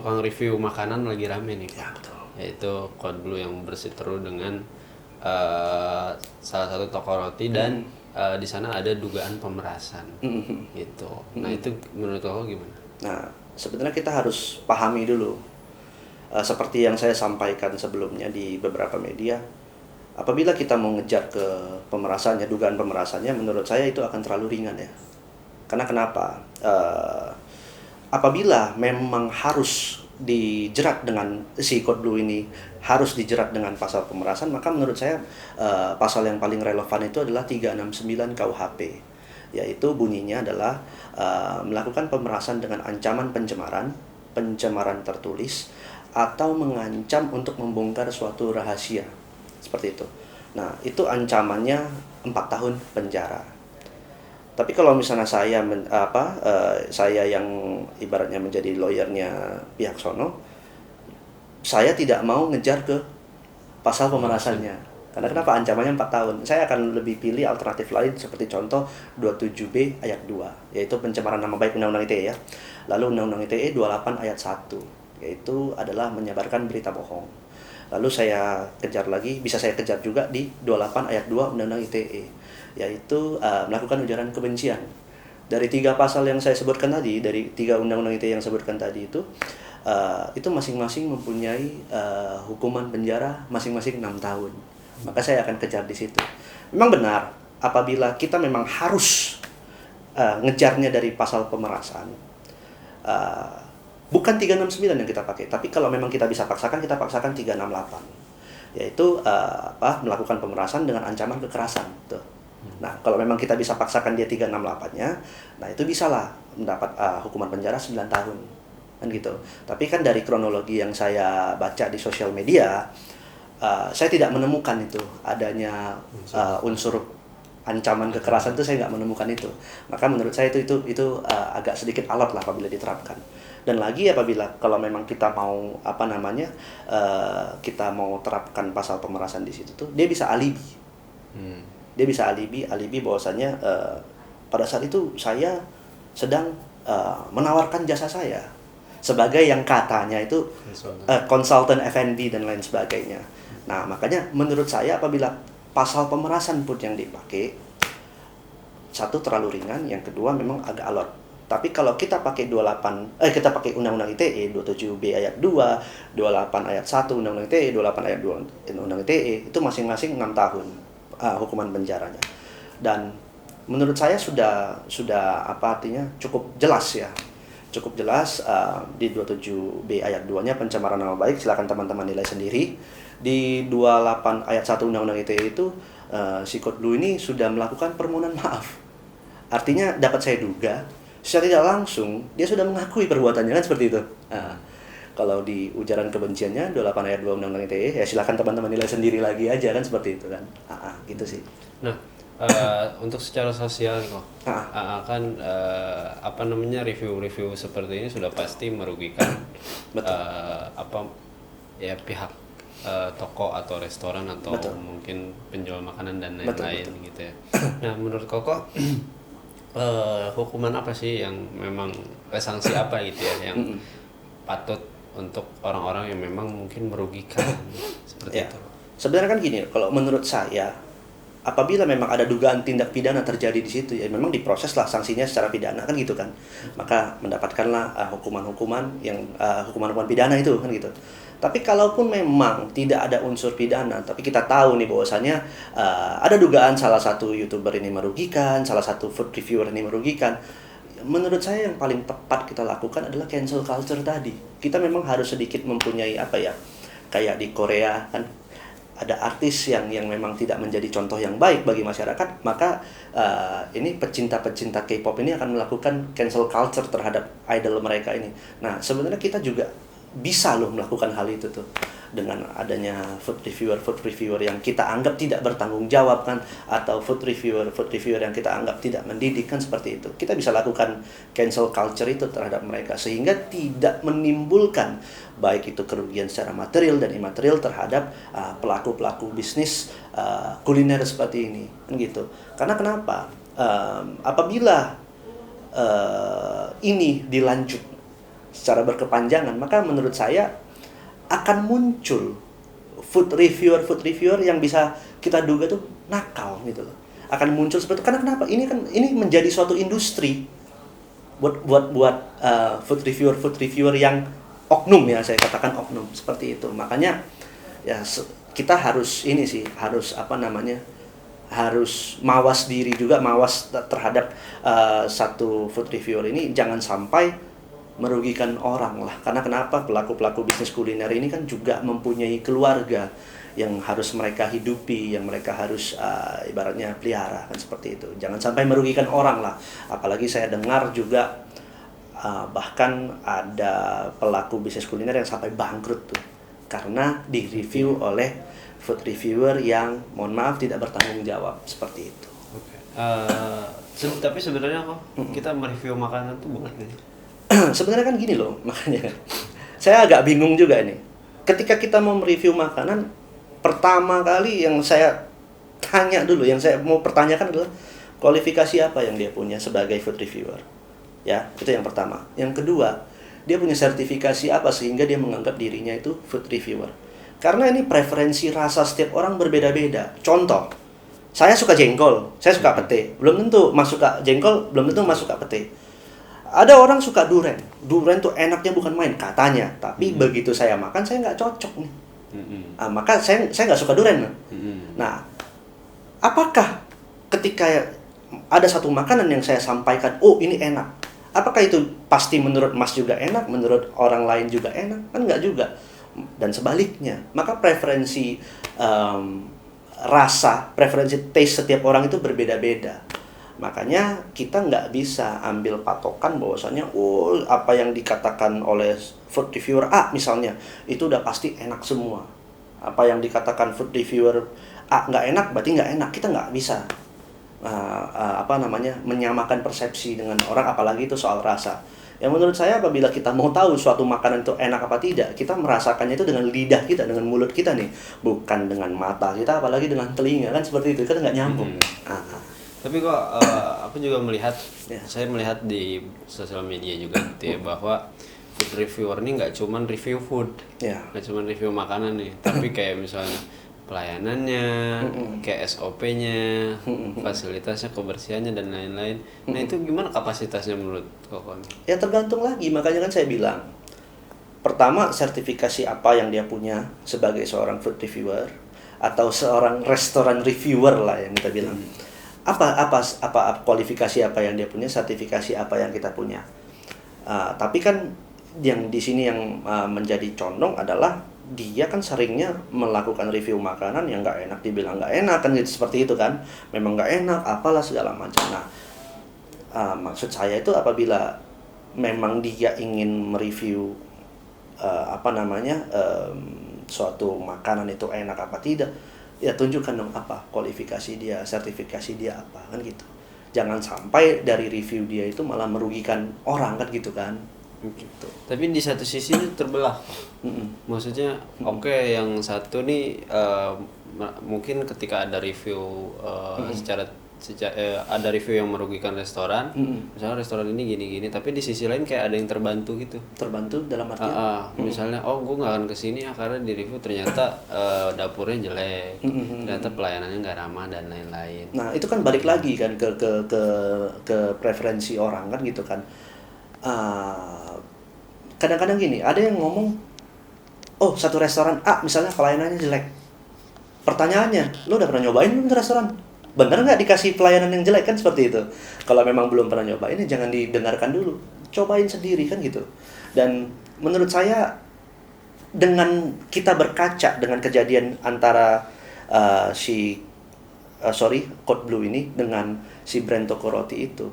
tukang review makanan lagi rame nih, Ya, betul. yaitu Code Blue yang bersiteru dengan salah satu toko roti dan di sana ada dugaan pemerasan gitu. Nah itu menurut kau gimana? Nah, sebenarnya kita harus pahami dulu, seperti yang saya sampaikan sebelumnya di beberapa media, apabila kita mau ngejar ke pemerasannya, dugaan pemerasannya, menurut saya itu akan terlalu ringan ya. Karena kenapa? Apabila memang harus dijerat dengan si Code Blue ini harus dijerat dengan pasal pemerasan, maka menurut saya pasal yang paling relevan itu adalah 369 KUHP, yaitu bunyinya adalah melakukan pemerasan dengan ancaman pencemaran tertulis, atau mengancam untuk membongkar suatu rahasia, seperti itu. Nah, itu ancamannya 4 tahun penjara. Tapi kalau misalnya saya yang ibaratnya menjadi lawyernya pihak sono, saya tidak mau ngejar ke pasal pemerasannya. Karena kenapa? Ancamannya 4 tahun. Saya akan lebih pilih alternatif lain seperti contoh 27B ayat 2, yaitu pencemaran nama baik Undang-Undang ITE ya. Lalu Undang-Undang ITE 28 ayat 1, yaitu adalah menyebarkan berita bohong. Lalu saya kejar lagi, bisa saya kejar juga di 28 ayat 2 Undang-Undang ITE, yaitu melakukan ujaran kebencian. Dari 3 pasal yang saya sebutkan tadi, dari 3 Undang-Undang ITE yang saya sebutkan tadi itu masing-masing mempunyai hukuman penjara masing-masing 6 tahun. Maka saya akan kejar di situ. Memang benar, apabila kita memang harus ngejarnya dari pasal pemerasan, bukan 369 yang kita pakai, tapi kalau memang kita bisa paksakan, kita paksakan 368, yaitu melakukan pemerasan dengan ancaman kekerasan. Tuh. Nah, kalau memang kita bisa paksakan dia 368-nya, nah itu bisalah mendapat hukuman penjara 9 tahun. Kan gitu. Tapi kan dari kronologi yang saya baca di sosial media, saya tidak menemukan itu adanya unsur ancaman kekerasan, itu saya nggak menemukan itu. Maka menurut saya itu agak sedikit alot lah apabila diterapkan. Dan lagi apabila kalau memang kita mau kita mau terapkan pasal pemerasan di situ tuh, dia bisa alibi. Dia bisa alibi bahwasannya pada saat itu saya sedang menawarkan jasa saya sebagai yang katanya itu konsultan F&B dan lain sebagainya. Nah, makanya menurut saya apabila pasal pemerasan pun yang dipakai, satu terlalu ringan, yang kedua memang agak alot. Tapi kalau kita pakai kita pakai Undang-Undang ITE 27B ayat 2, 28 ayat 1 Undang-Undang ITE, 28 ayat 2 Undang-Undang ITE, itu masing-masing 6 tahun hukuman penjaranya. Dan menurut saya sudah cukup jelas ya. Cukup jelas di 27B ayat 2-nya pencemaran nama baik, silakan teman-teman nilai sendiri. Di 28 ayat 1 Undang-Undang ITE itu si Code Blue ini sudah melakukan permohonan maaf. Artinya dapat saya duga secara tidak langsung dia sudah mengakui perbuatannya, kan seperti itu. Kalau di ujaran kebenciannya 28 ayat 2 Undang-Undang ITE, ya silakan teman-teman nilai sendiri lagi aja, kan seperti itu kan. Gitu sih. Nah, untuk secara sosial kok, kan review-review seperti ini sudah pasti merugikan pihak toko atau restoran atau mungkin penjual makanan dan lain-lain gitu ya. Nah, menurut Koko hukuman apa sih yang memang sanksi apa gitu ya yang patut untuk orang-orang yang memang mungkin merugikan seperti itu? Sebenarnya kan gini, kalau menurut saya, apabila memang ada dugaan tindak pidana terjadi di situ, ya memang diproseslah sanksinya secara pidana, kan gitu kan. Maka mendapatkanlah hukuman-hukuman yang hukuman-hukuman pidana itu, kan gitu. Tapi kalaupun memang tidak ada unsur pidana, tapi kita tahu nih bahwasanya ada dugaan salah satu YouTuber ini merugikan, salah satu food reviewer ini merugikan, menurut saya yang paling tepat kita lakukan adalah cancel culture tadi. Kita memang harus sedikit mempunyai kayak di Korea kan, ada artis yang memang tidak menjadi contoh yang baik bagi masyarakat, maka ini pecinta-pecinta K-pop ini akan melakukan cancel culture terhadap idol mereka ini. Nah, sebenarnya kita juga bisa loh melakukan hal itu tuh dengan adanya food reviewer yang kita anggap tidak bertanggung jawab kan, atau food reviewer yang kita anggap tidak mendidik kan, seperti itu. Kita bisa lakukan cancel culture itu terhadap mereka sehingga tidak menimbulkan baik itu kerugian secara material dan imaterial terhadap pelaku-pelaku bisnis kuliner seperti ini kan gitu. Karena kenapa? Apabila ini dilanjut secara berkepanjangan, maka menurut saya akan muncul food reviewer yang bisa kita duga tuh nakal gitu loh. Akan muncul seperti itu. Karena kenapa? Ini menjadi suatu industri buat food reviewer yang oknum, ya, saya katakan oknum seperti itu. Makanya ya kita harus harus mawas diri juga, mawas terhadap satu food reviewer ini jangan sampai merugikan orang lah. Karena kenapa? Pelaku bisnis kuliner ini kan juga mempunyai keluarga yang harus mereka hidupi, yang mereka harus ibaratnya pelihara, kan seperti itu. Jangan sampai merugikan orang lah. Apalagi saya dengar juga bahkan ada pelaku bisnis kuliner yang sampai bangkrut tuh karena direview oleh food reviewer yang mohon maaf tidak bertanggung jawab seperti itu. Tapi sebenarnya kok kita mereview makanan tuh boleh nggak sih? Sebenarnya kan gini loh, makanya saya agak bingung juga ini. Ketika kita mau mereview makanan, pertama kali yang saya tanya dulu, yang saya mau pertanyakan adalah kualifikasi apa yang dia punya sebagai food reviewer. Ya, itu yang pertama. Yang kedua, dia punya sertifikasi apa sehingga dia menganggap dirinya itu food reviewer. Karena ini preferensi rasa setiap orang berbeda-beda. Contoh, saya suka jengkol, saya suka pete. Belum tentu masuk ke jengkol, belum tentu masuk ke pete. Ada orang suka durian. Durian tuh enaknya bukan main katanya, tapi begitu saya makan saya nggak cocok nih. Maka saya nggak suka durian. Nah, apakah ketika ada satu makanan yang saya sampaikan, oh ini enak, apakah itu pasti menurut Mas juga enak, menurut orang lain juga enak? Kan nggak juga. Dan sebaliknya, maka preferensi rasa, preferensi taste setiap orang itu berbeda-beda. Makanya kita nggak bisa ambil patokan bahwasanya apa yang dikatakan oleh food reviewer A misalnya itu udah pasti enak semua. Apa yang dikatakan food reviewer A nggak enak berarti nggak enak. Kita nggak bisa menyamakan persepsi dengan orang, apalagi itu soal rasa. Yang menurut saya apabila kita mau tahu suatu makanan itu enak apa tidak, kita merasakannya itu dengan lidah kita, dengan mulut kita nih, bukan dengan mata kita, apalagi dengan telinga, kan seperti itu, kan nggak nyambung. Tapi kok aku juga melihat, saya melihat di sosial media juga gitu ya, bahwa food reviewer ini nggak cuman review food, nggak cuman review makanan nih, tapi kayak misalnya pelayanannya, kayak SOP-nya, fasilitasnya, kebersihannya dan lain-lain. Nah itu gimana kapasitasnya menurut Kokon? Ya tergantung lagi, makanya kan saya bilang, pertama sertifikasi apa yang dia punya sebagai seorang food reviewer atau seorang restoran reviewer lah yang kita bilang. Apa kualifikasi apa yang dia punya, sertifikasi apa yang kita punya. Tapi kan yang di sini yang menjadi condong adalah dia kan seringnya melakukan review makanan yang nggak enak, dibilang nggak enak kan gitu, seperti itu kan, memang nggak enak apalah segala macam. Nah maksud saya itu apabila memang dia ingin mereview suatu makanan itu enak apa tidak, ya tunjukkan dong apa kualifikasi dia, sertifikasi dia apa, kan gitu. Jangan sampai dari review dia itu malah merugikan orang, kan gitu kan. Gitu. Tapi di satu sisi itu terbelah. Maksudnya yang satu nih mungkin ketika ada review ada review yang merugikan restoran, misalnya restoran ini gini-gini, tapi di sisi lain kayak ada yang terbantu gitu. Terbantu dalam artian? Misalnya, gue nggak akan kesini ya karena di review ternyata dapurnya jelek, ternyata pelayanannya nggak ramah dan lain-lain. Nah itu kan balik lagi kan ke preferensi orang, kan gitu kan. Kadang-kadang gini, ada yang ngomong, satu restoran A misalnya pelayanannya jelek. Pertanyaannya, lo udah pernah nyobain belum tuh restoran? Bener nggak dikasih pelayanan yang jelek, kan seperti itu. Kalau memang belum pernah nyobain, jangan didengarkan dulu, cobain sendiri, kan gitu. Dan menurut saya dengan kita berkaca dengan kejadian antara Code Blue ini dengan si brand toko roti itu,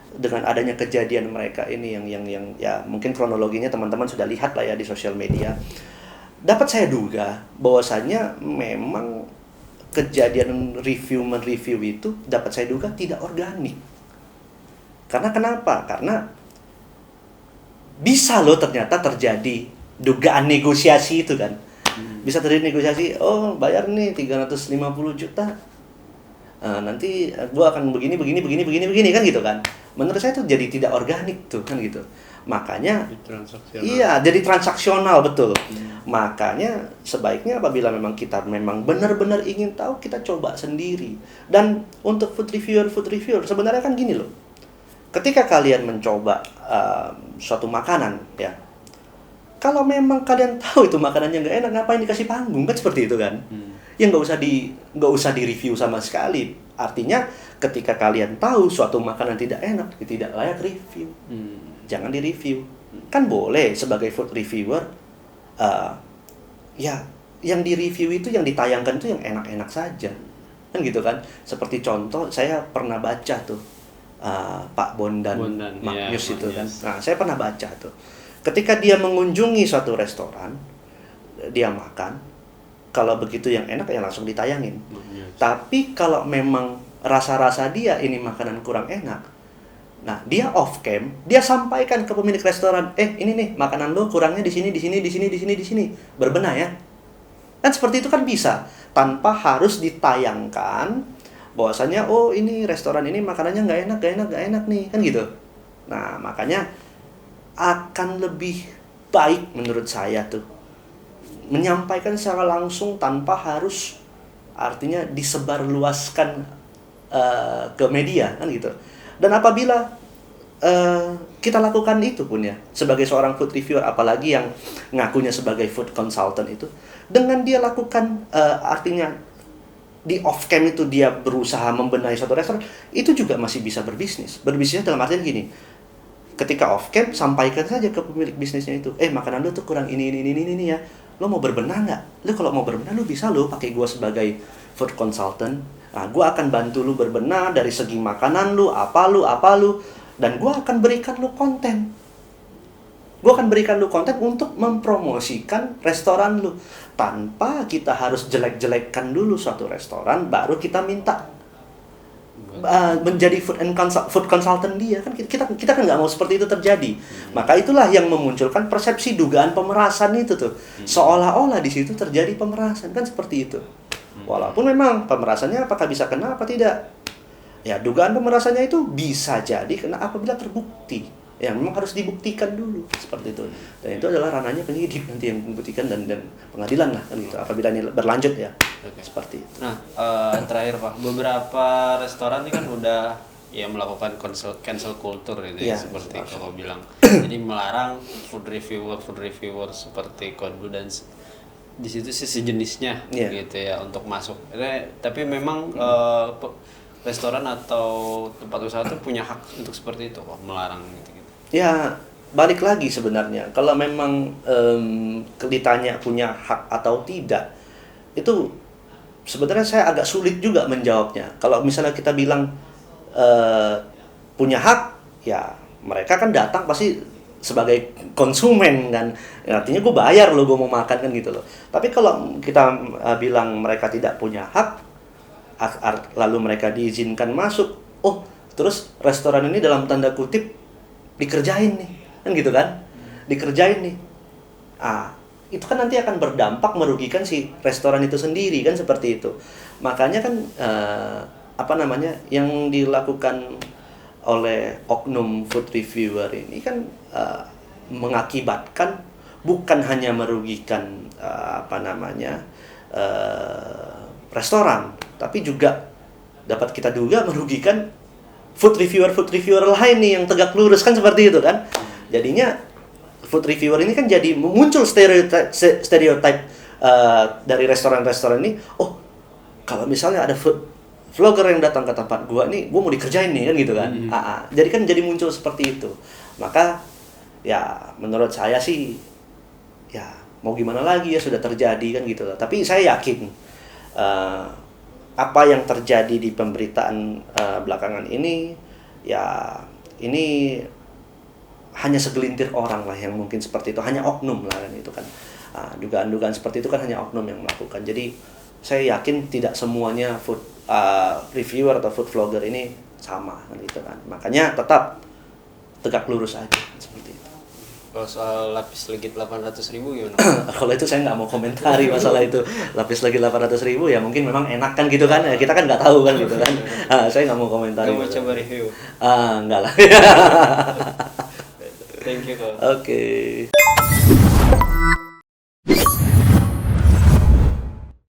dengan adanya kejadian mereka ini yang ya mungkin kronologinya teman-teman sudah lihat lah ya di sosial media, dapat saya duga bahwasannya memang kejadian mereview itu dapat saya duga tidak organik. Karena kenapa? Karena bisa loh ternyata terjadi dugaan negosiasi itu kan. Bisa terjadi negosiasi, bayar nih 350 juta. Nanti gua akan begini kan gitu kan. menurut saya itu jadi tidak organik tuh kan gitu. Makanya iya, jadi transaksional, betul. Makanya sebaiknya apabila memang kita memang benar-benar ingin tahu, kita coba sendiri. Dan untuk food reviewer sebenarnya kan gini loh. Ketika kalian mencoba suatu makanan ya, kalau memang kalian tahu itu makanannya nggak enak, ngapain dikasih panggung, kan seperti itu kan? Ya nggak usah di review sama sekali. Artinya ketika kalian tahu suatu makanan tidak enak, tidak layak review. Jangan di-review. Kan boleh sebagai food reviewer, ya yang di-review itu, yang ditayangkan itu yang enak-enak saja. Kan gitu kan. Seperti contoh, saya pernah baca tuh, Pak Bondan Magnus itu kan. Nah, saya pernah baca tuh. Ketika dia mengunjungi suatu restoran, dia makan, kalau begitu yang enak ya langsung ditayangin. Tapi kalau memang rasa-rasa dia ini makanan kurang enak, nah, dia off cam, dia sampaikan ke pemilik restoran, ini nih makanan lo kurangnya di sini. Berbenah ya. Kan seperti itu kan bisa, tanpa harus ditayangkan bahwasanya oh ini restoran ini makanannya nggak enak nih, kan gitu. Nah, makanya akan lebih baik menurut saya tuh menyampaikan secara langsung tanpa harus artinya disebarluaskan ke media, kan gitu. Dan apabila kita lakukan itu pun ya, sebagai seorang food reviewer, apalagi yang ngakunya sebagai food consultant itu, dengan dia lakukan artinya di off cam itu dia berusaha membenahi suatu restoran, itu juga masih bisa berbisnis. Berbisnis dalam artian gini, ketika off cam sampaikan saja ke pemilik bisnisnya itu, makanan lu tuh kurang ini ya, lo mau berbenah nggak? Lo kalau mau berbenah lo bisa lo pakai gua sebagai food consultant. Nah, gue akan bantu lu berbenah dari segi makanan lu, apa lu, dan gue akan berikan lu konten. Gue akan berikan lu konten untuk mempromosikan restoran lu, tanpa kita harus jelek-jelekkan dulu suatu restoran, baru kita minta menjadi food consultant dia. Kan kita kan nggak mau seperti itu terjadi. Maka itulah yang memunculkan persepsi dugaan pemerasan itu tuh, seolah-olah di situ terjadi pemerasan, kan seperti itu. Walaupun memang pemerasannya apakah bisa kena apa tidak, ya dugaan pemerasannya itu bisa jadi kena apabila terbukti. Ya memang harus dibuktikan dulu seperti itu. Dan itu adalah ranahnya penyidik nanti yang membuktikan, dan pengadilan lah kan gitu. Apabila ini berlanjut ya. Seperti itu. Nah, terakhir Pak, beberapa restoran ini kan udah ya melakukan cancel culture ini ya, seperti kalau bilang. Jadi melarang food reviewer seperti Konbu dan di situ sih sejenisnya gitu ya untuk masuk. Tapi memang restoran atau tempat usaha itu punya hak untuk seperti itu kok, melarang gitu. Ya, balik lagi sebenarnya. Kalau memang ditanya punya hak atau tidak, itu sebenarnya saya agak sulit juga menjawabnya. Kalau misalnya kita bilang punya hak, ya mereka kan datang pasti sebagai konsumen kan, artinya gue bayar lo, gue mau makan kan gitu loh. Tapi kalau kita bilang mereka tidak punya hak, lalu mereka diizinkan masuk, terus restoran ini dalam tanda kutip dikerjain nih, kan gitu kan, dikerjain nih. Itu kan nanti akan berdampak merugikan si restoran itu sendiri kan, seperti itu. Makanya kan yang dilakukan oleh oknum food reviewer ini kan mengakibatkan bukan hanya merugikan restoran, tapi juga dapat kita duga merugikan food reviewer lain nih yang tegak lurus, kan seperti itu kan. Jadinya food reviewer ini kan jadi muncul stereotype dari restoran-restoran ini. Kalau misalnya ada food vlogger yang datang ke tempat gua nih, gua mau dikerjain nih kan gitu kan. Jadi kan jadi muncul seperti itu. Maka ya menurut saya sih ya mau gimana lagi, ya sudah terjadi kan gitu. Tapi saya yakin apa yang terjadi di pemberitaan belakangan ini, ya ini hanya segelintir orang lah yang mungkin seperti itu, hanya oknum lah kan itu kan. Dugaan-dugaan seperti itu kan hanya oknum yang melakukan. Jadi saya yakin tidak semuanya food reviewer atau food vlogger ini sama kan gitu kan. Makanya tetap tegak lurus aja seperti itu. Kalau soal lapis legit 800.000 gimana? Kalau itu saya nggak mau komentari masalah itu. Lapis lagi 800.000 ya mungkin memang enak kan gitu kan. Ya, kita kan nggak tahu kan gitu kan. Saya nggak mau komentari. Nggak mau coba review? Enggak lah. Thank you, Kak. Oke.